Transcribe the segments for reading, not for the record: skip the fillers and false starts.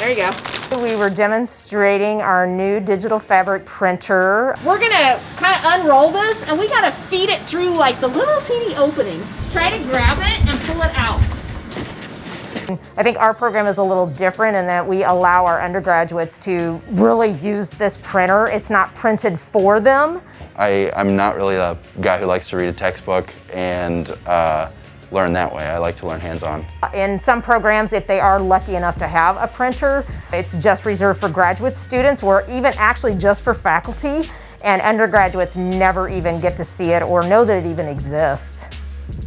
There you go. We were demonstrating our new digital fabric printer. We're gonna kind of unroll this and we gotta feed it through like the little teeny opening. Try to grab it and pull it out. I think our program is a little different in that we allow our undergraduates to really use this printer. It's not printed for them. I'm not really the guy who likes to read a textbook and learn that way. I like to learn hands-on. In some programs, if they are lucky enough to have a printer, it's just reserved for graduate students or even actually just for faculty, and undergraduates never even get to see it or know that it even exists.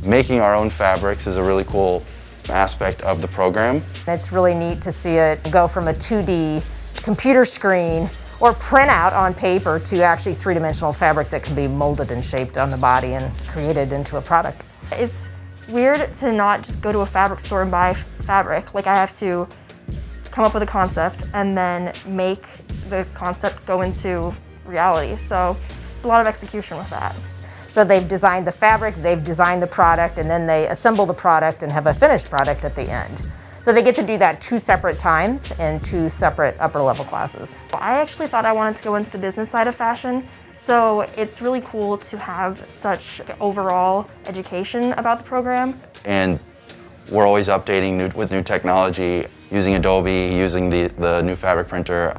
Making our own fabrics is a really cool aspect of the program. It's really neat to see it go from a 2D computer screen or printout on paper to actually three-dimensional fabric that can be molded and shaped on the body and created into a product. It's weird to not just go to a fabric store and buy fabric. Like I have to come up with a concept and then make the concept go into reality. So it's a lot of execution with that. So they've designed the fabric, they've designed the product, and then they assemble the product and have a finished product at the end. So they get to do that 2 separate times in 2 separate upper level classes. I actually thought I wanted to go into the business side of fashion. So it's really cool to have such overall education about the program. And we're always updating with new technology, using Adobe, using the new fabric printer.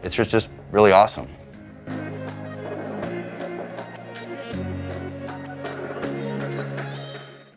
It's just really awesome.